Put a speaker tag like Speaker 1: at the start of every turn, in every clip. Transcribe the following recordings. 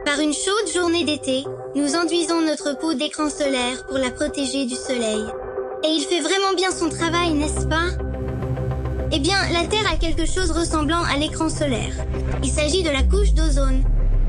Speaker 1: Par une chaude journée d'été, nous enduisons notre peau d'écran solaire pour la protéger du soleil. Et il fait vraiment bien son travail, n'est-ce pas? Eh bien, la Terre a quelque chose ressemblant à l'écran solaire. Il s'agit de la couche d'ozone.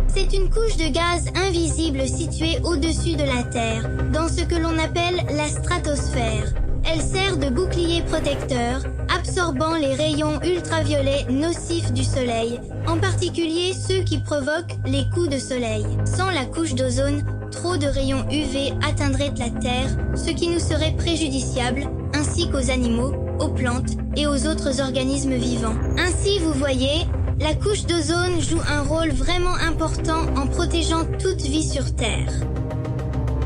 Speaker 1: C'est une couche de gaz invisible située au-dessus de la Terre, dans ce que l'on appelle la stratosphère. Elle sert de bouclier protecteur, absorbant les rayons ultraviolets nocifs du Soleil, en particulier ceux qui provoquent les coups de soleil. Sans la couche d'ozone, trop de rayons UV atteindraient la Terre, ce qui nous serait préjudiciable, ainsi qu'aux animaux, aux plantes et aux autres organismes vivants. Ainsi, vous voyez, la couche d'ozone joue un rôle vraiment important en protégeant toute vie sur Terre.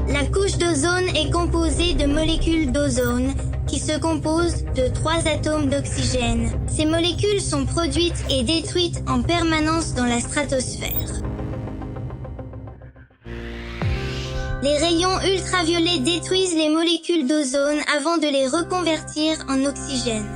Speaker 1: La couche d'ozone est composée de molécules d'ozone qui se composent de 3 atomes d'oxygène. Ces molécules sont produites et détruites en permanence dans la stratosphère. Les rayons ultraviolets détruisent les molécules d'ozone avant de les reconvertir en oxygène.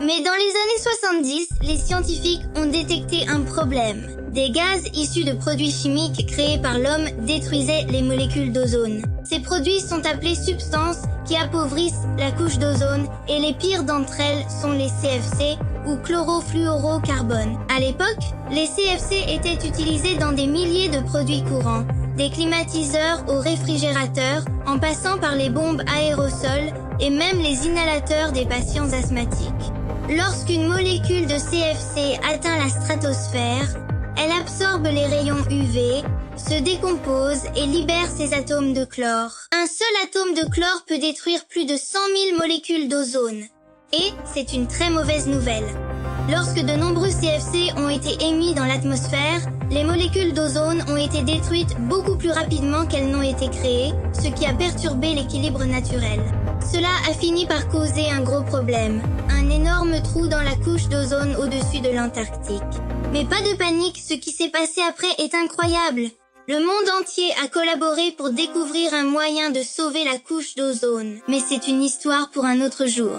Speaker 1: Mais dans les années 70, les scientifiques ont détecté un problème. Des gaz issus de produits chimiques créés par l'homme détruisaient les molécules d'ozone. Ces produits sont appelés substances qui appauvrissent la couche d'ozone et les pires d'entre elles sont les CFC ou chlorofluorocarbone. À l'époque, les CFC étaient utilisés dans des milliers de produits courants, des climatiseurs aux réfrigérateurs, en passant par les bombes aérosols et même les inhalateurs des patients asthmatiques. Lorsqu'une molécule de CFC atteint la stratosphère, elle absorbe les rayons UV, se décompose et libère ses atomes de chlore. Un seul atome de chlore peut détruire plus de 100 000 molécules d'ozone. Et c'est une très mauvaise nouvelle. Lorsque de nombreux CFC ont été émis dans l'atmosphère, les molécules d'ozone ont été détruites beaucoup plus rapidement qu'elles n'ont été créées, ce qui a perturbé l'équilibre naturel. Cela a fini par causer un gros problème, un énorme trou dans la couche d'ozone au-dessus de l'Antarctique. Mais pas de panique, ce qui s'est passé après est incroyable. Le monde entier a collaboré pour découvrir un moyen de sauver la couche d'ozone. Mais c'est une histoire pour un autre jour.